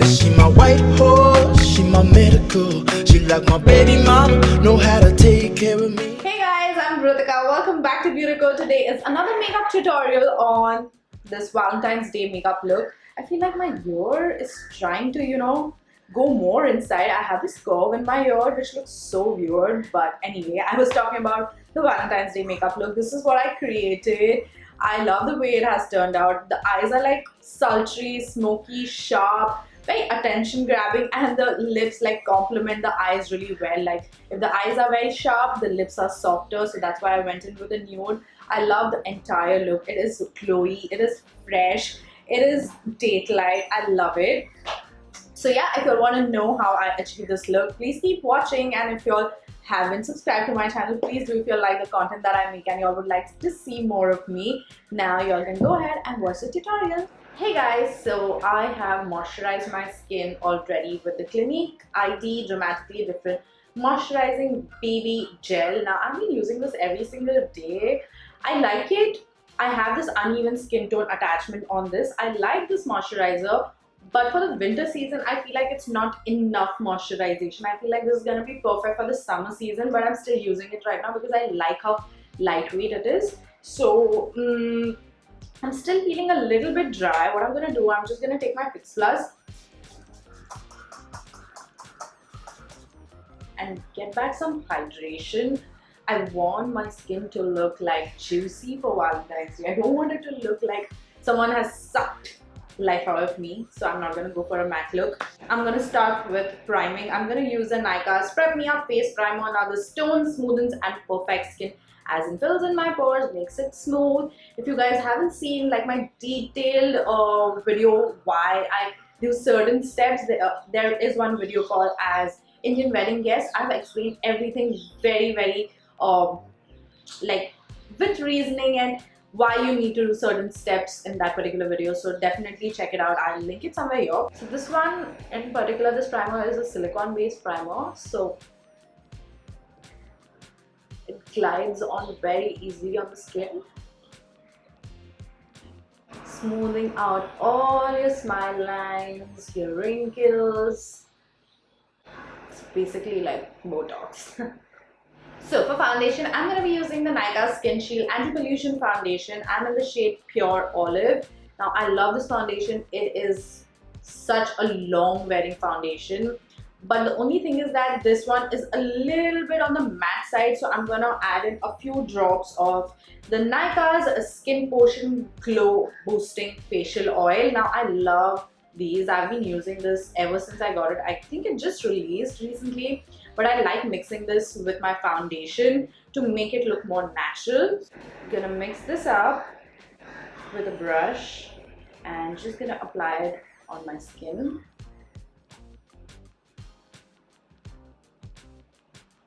She my white horse, she my medical. She like my baby mama, know how to take care of me. Hey guys, I'm BeautiCo. Welcome back to BeautiCo. Today is another makeup tutorial on this Valentine's Day makeup look. I feel like my ear is trying to, go more inside. I have this curve in my ear which looks so weird, but anyway, I was talking about the Valentine's Day makeup look. This is what I created. I love the way it has turned out. The eyes are like sultry, smoky, sharp, very attention grabbing, and the lips like complement the eyes really well. Like if the eyes are very sharp, the lips are softer, so that's why I went in with a nude. I love the entire look. It is glowy, it is fresh, it is date light. I love it. So yeah, if you want to know how I achieve this look, please keep watching, and if you all haven't subscribed to my channel, please do if you like the content that I make and you all would like to see more of me. Now you all can go ahead and watch the tutorial. Hey guys, so I have moisturized my skin already with the Clinique ID Dramatically Different Moisturizing Baby Gel. Now I've been using this every single day. I like it. I have this uneven skin tone attachment on this. I like this moisturizer. But for the winter season, I feel like it's not enough moisturization. I feel like this is going to be perfect for the summer season, but I'm still using it right now because I like how lightweight it is. So, I'm still feeling a little bit dry. What I'm going to do, I'm just going to take my Fix Plus and get back some hydration. I want my skin to look like juicy for Valentine's Day. I don't want it to look like someone has sucked life out of me, so I'm not going to go for a matte look. I'm going to start with priming. I'm going to use a Nykaa Prep Me Up Face Primer. Now this tones, smoothens and perfects skin as in fills in my pores, makes it smooth. If you guys haven't seen like my detailed video why I do certain steps, there is one video called as Indian Wedding Guest. I've explained everything very like with reasoning and why you need to do certain steps in that particular video, so definitely check it out. I'll link it somewhere here. So this one in particular, this primer is a silicone based primer, so it glides on very easily on the skin, smoothing out all your smile lines, your wrinkles. It's basically like Botox. So for foundation, I'm going to be using the Nykaa SkinShield Anti-Pollution Foundation. I'm in the shade Pure Olive. Now I love this foundation. It is such a long wearing foundation. But the only thing is that this one is a little bit on the matte side. So I'm going to add in a few drops of the Nykaa's Skin Potion Glow Boosting Facial Oil. Now I love these. I've been using this ever since I got it. I think it just released recently, but I like mixing this with my foundation to make it look more natural. I'm gonna mix this up with a brush and just gonna apply it on my skin.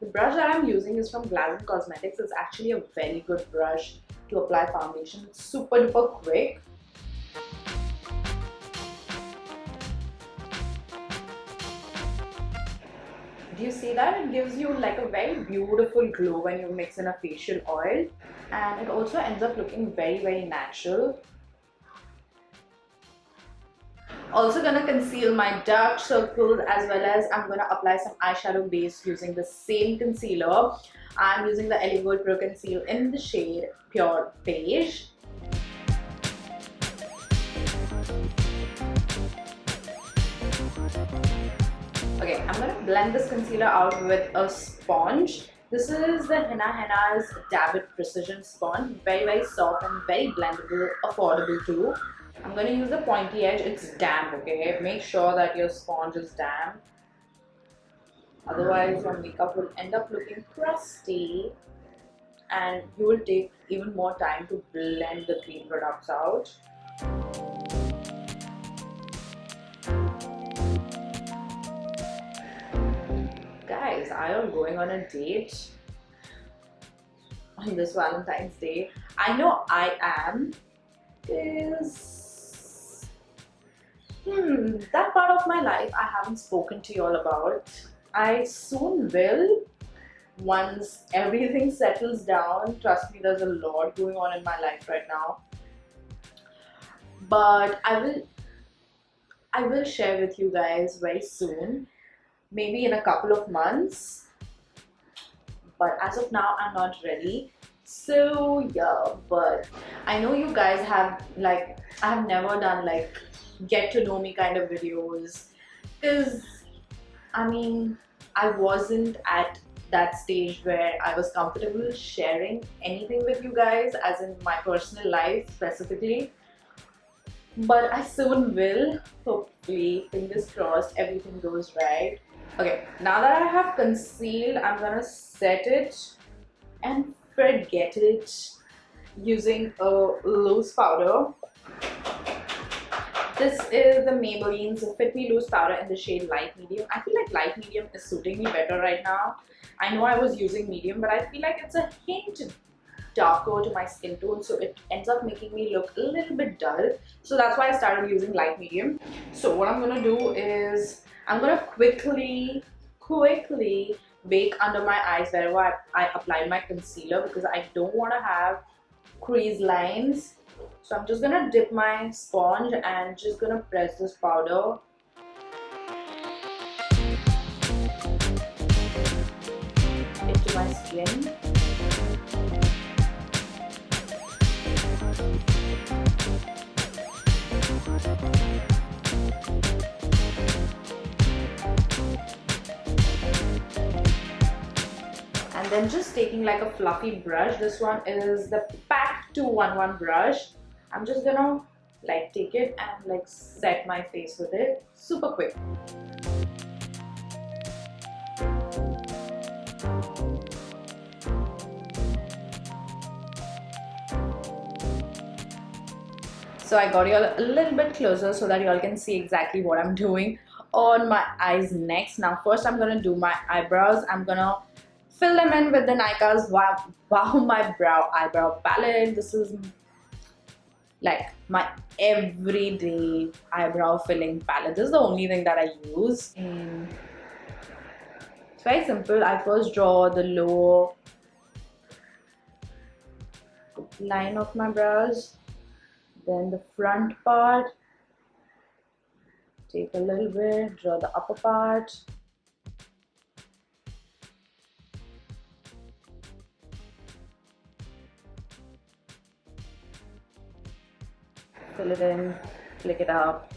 The brush that I'm using is from Glass & Cosmetics. It's actually a very good brush to apply foundation. It's super duper quick. Do you see that? It gives you like a very beautiful glow when you mix in a facial oil, and it also ends up looking very natural. Also gonna conceal my dark circles, as well as I'm gonna apply some eyeshadow base using the same concealer. I'm using the Ellie Gold Pro Conceal in the shade Pure Beige. Okay, I'm going to blend this concealer out with a sponge. This is the Henna's Dab It Precision Sponge. Very soft and very blendable, affordable too. I'm going to use the pointy edge. It's damp, okay? Make sure that your sponge is damp. Otherwise, your makeup will end up looking crusty and you will take even more time to blend the cream products out. Guys, are you going on a date on this Valentine's Day? I know I am. That part of my life I haven't spoken to you all about. I soon will, once everything settles down. Trust me, there's a lot going on in my life right now. But I I will share with you guys very soon, maybe in a couple of months, but as of now I'm not ready. So yeah, but I know you guys have like, I have never done like get to know me kind of videos, because I mean, I wasn't at that stage where I was comfortable sharing anything with you guys, as in my personal life specifically. But I soon will, hopefully, fingers crossed, everything goes right. Okay, now that I have concealed, I'm gonna set it and forget it using a loose powder. This is the Maybelline's Fit Me Loose Powder in the shade Light Medium. I feel like Light Medium is suiting me better right now. I know I was using medium, but I feel like it's a hint darker to my skin tone, so it ends up making me look a little bit dull. So that's why I started using light medium. So what I'm gonna do is I'm gonna quickly bake under my eyes wherever I apply my concealer, because I don't want to have crease lines. So I'm just gonna dip my sponge and just gonna press this powder into my skin. And then just taking like a fluffy brush. This one is the Pack 211 brush. I'm just gonna like take it and like set my face with it super quick. So I got y'all a little bit closer so that y'all can see exactly what I'm doing on my eyes next. Now first I'm gonna do my eyebrows. I'm gonna fill them in with the Nykaa's Wow My Brow eyebrow palette. This is like my everyday eyebrow filling palette. This is the only thing that I use. It's very simple. I first draw the lower line of my brows, then the front part, take a little bit, draw the upper part, fill it in, flick it up,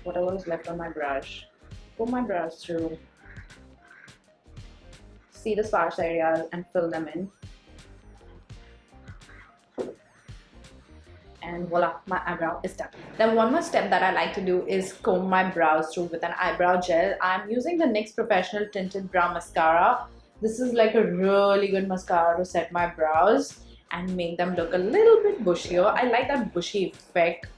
whatever is left on my brush, pull my brush through, see the sparse areas and fill them in. And voila, my eyebrow is done. Then one more step that I like to do is comb my brows through with an eyebrow gel. I'm using the NYX Professional Tinted Brow Mascara. This is like a really good mascara to set my brows and make them look a little bit bushier. I like that bushy effect.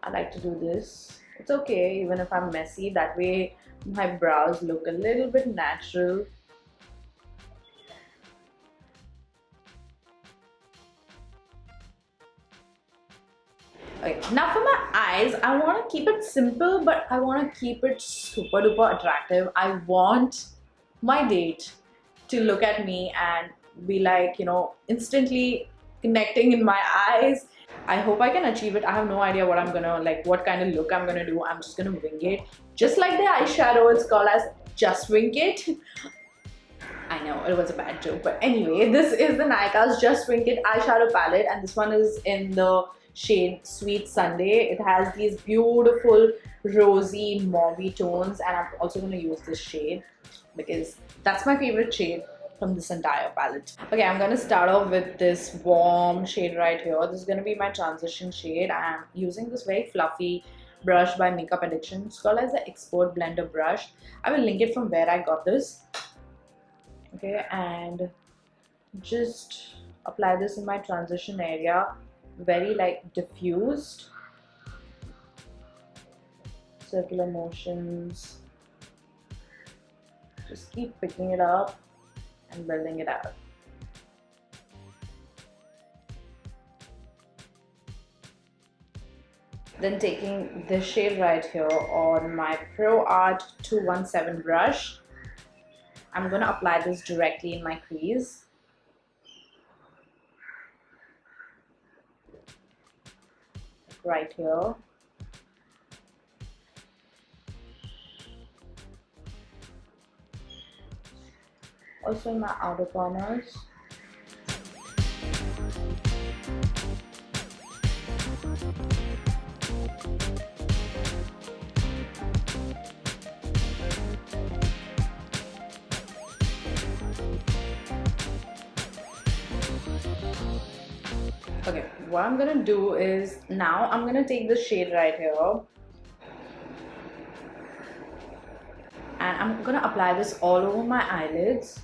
I like to do this. It's okay even if I'm messy, that way my brows look a little bit natural. Okay, now for my eyes, I want to keep it simple, but I want to keep it super duper attractive. I want my date to look at me and be like, you know, instantly connecting in my eyes. I hope I can achieve it. I have no idea what I'm gonna, like, what kind of look I'm gonna do. I'm just gonna wing it. Just like the eyeshadow, it's called as Just Wing It. I know, it was a bad joke, but anyway, this is the Nykaa's Just Wing It eyeshadow palette, and this one is in the shade Sweet Sundae. It has these beautiful rosy mauvey tones, and I'm also going to use this shade because that's my favorite shade from this entire palette. Okay, I'm going to start off with this warm shade right here. This is going to be my transition shade. I'm using this very fluffy brush by Makeup Addiction. It's called as the Expert Blender brush. I will link it from where I got this. Okay, and just apply this in my transition area, very like diffused, circular motions. Just keep picking it up and building it out. Then taking this shade right here on my Pro Art 217 brush, I'm going to apply this directly in my crease. Right here. Also in my outer corners. Okay, what I'm gonna do is now I'm gonna take this shade right here and I'm gonna apply this all over my eyelids.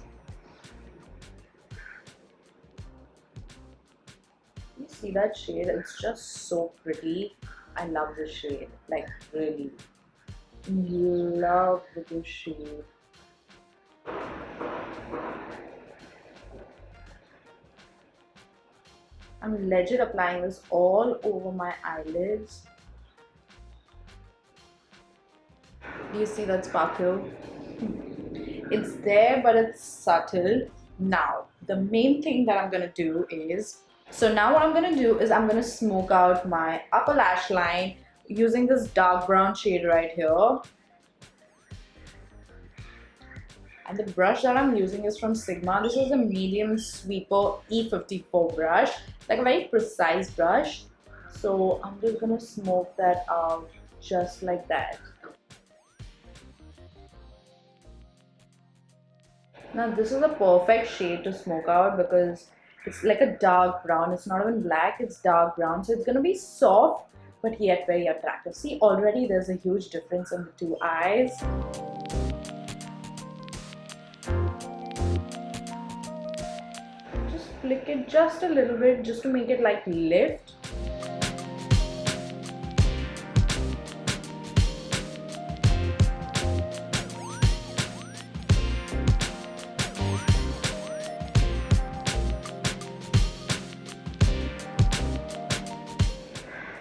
You see that shade? It's just so pretty. I love this shade, like really love this shade. I'm legit applying this all over my eyelids. Do you see that sparkle? It's there, but it's subtle. Now, the main thing that I'm gonna do is, so now what I'm gonna do is I'm gonna smoke out my upper lash line using this dark brown shade right here. And the brush that I'm using is from Sigma. This is a medium sweeper E54 brush, like a very precise brush. So I'm just gonna smoke that out just like that. Now this is a perfect shade to smoke out because it's like a dark brown. It's not even black, it's dark brown. So it's gonna be soft but yet very attractive. See, already there's a huge difference in the two eyes. Just flick it just a little bit just to make it like lift.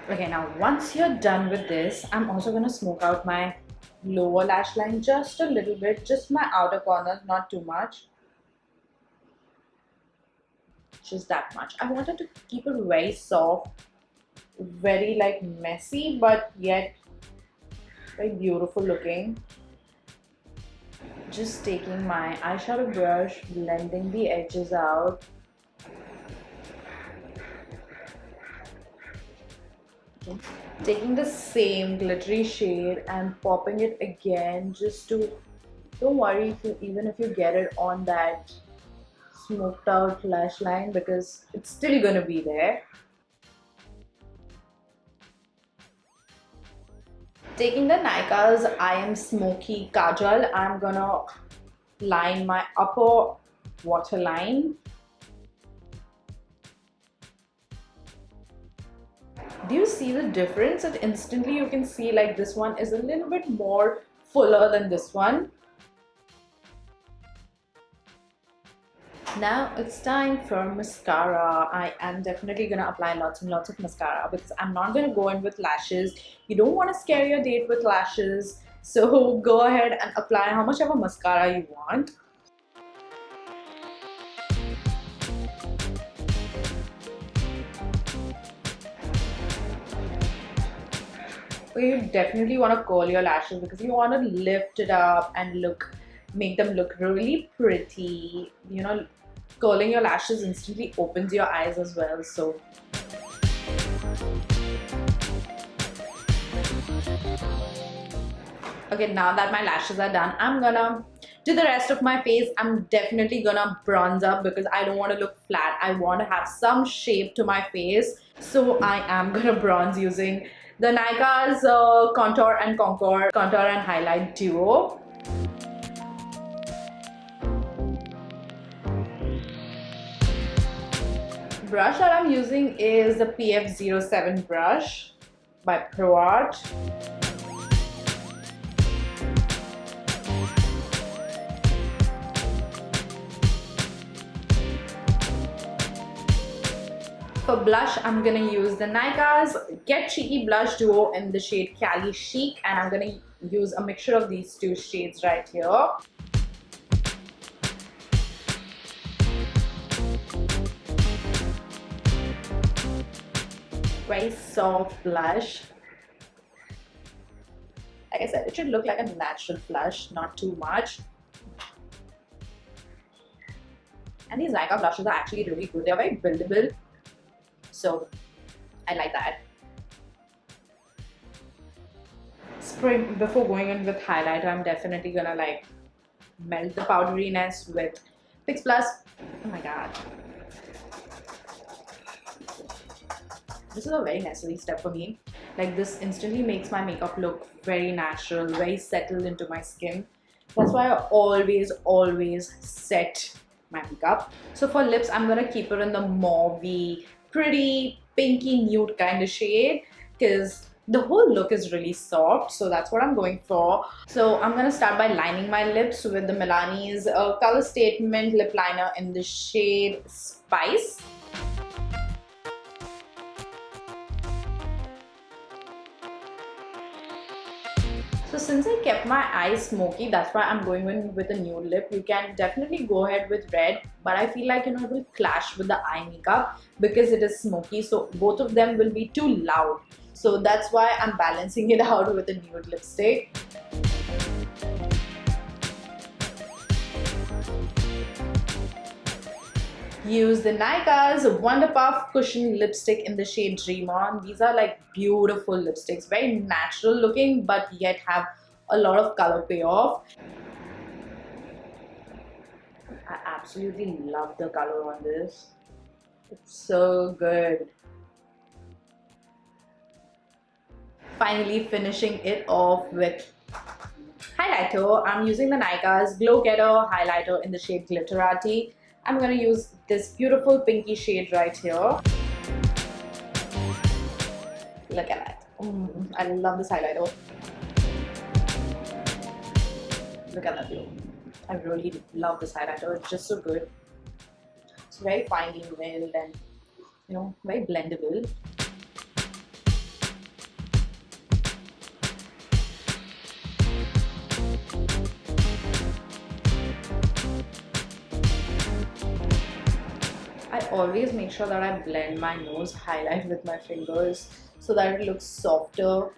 Okay, now once you're done with this, I'm also going to smoke out my lower lash line just a little bit, just my outer corners, not too much. Just that much. I wanted to keep it very soft, very like messy, but yet very beautiful looking. Just taking my eyeshadow brush, blending the edges out. Taking the same glittery shade and popping it again just to, don't worry even if you get it on that smoked out lash line because it's still gonna be there. Taking the Nykaa's EyemSMOKY Kajal, I'm gonna line my upper waterline. Do you see the difference? And instantly you can see like this one is a little bit more fuller than this one. Now it's time for mascara. I am definitely gonna apply lots and lots of mascara because I'm not gonna go in with lashes. You don't want to scare your date with lashes, so go ahead and apply how much of a mascara you want. You definitely want to curl your lashes because you want to lift it up and make them look really pretty. You know, curling your lashes instantly opens your eyes as well. So okay, now that my lashes are done, I'm gonna do the rest of my face. I'm definitely gonna bronze up because I don't want to look flat. I want to have some shape to my face. So I am gonna bronze using the Nykaa's Contour and Highlight Duo. Brush that I'm using is the PF07 brush by Pro Art. For blush, I'm gonna use the Nykaa's Get Cheeky Blush Duo in the shade Cali Chic, and I'm gonna use a mixture of these two shades right here. Very soft blush. Like I said, it should look like a natural blush, not too much. And these Nykaa blushes are actually really good. They're very buildable. So I like that. Before going in with highlighter, I'm definitely gonna like melt the powderiness with Fix Plus. Oh my god. This is a very necessary step for me. Like, this instantly makes my makeup look very natural, very settled into my skin. That's why I always set my makeup. So for lips, I'm gonna keep it in the mauvey, pretty pinky nude kind of shade, because the whole look is really soft, so that's what I'm going for. So I'm gonna start by lining my lips with the Milani's Color Statement lip liner in the shade Spice. So since I kept my eyes smoky, that's why I'm going in with a nude lip. You can definitely go ahead with red, but I feel like, it will clash with the eye makeup because it is smoky, so both of them will be too loud. So that's why I'm balancing it out with a nude lipstick. Use the Nykaa's Wonder Puff Cushion Lipstick in the shade Dream On. These are like beautiful lipsticks, very natural looking, but yet have a lot of color payoff. I absolutely love the color on this. It's so good. Finally finishing it off with highlighter. I'm using the Nykaa's Glow Getter highlighter in the shade Glitterati. I'm going to use this beautiful pinky shade right here. Look at that. I love this highlighter. Look at that glow. I really love this highlighter. It's just so good. It's very finely milled and, very blendable. I always make sure that I blend my nose highlight with my fingers so that it looks softer.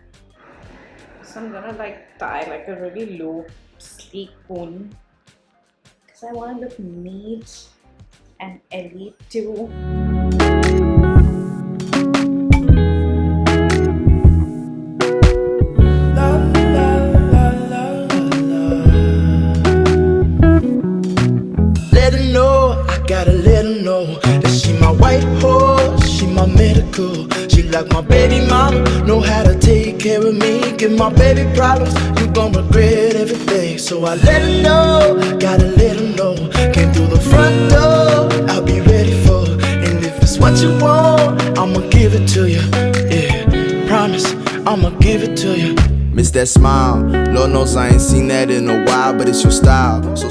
So I'm gonna tie like a really low sleek pony because I want to look neat and elite too. Let her know, I gotta let her know that she my white horse, she my medical. She like my baby mama, know how to take care of me. Give my baby problems, you gon' regret everything. So I let her know, gotta let her know. Came through the front door, I'll be ready for her. And if it's what you want, I'ma give it to you. Yeah, promise, I'ma give it to you. Miss that smile, Lord knows I ain't seen that in a while, but it's your style. So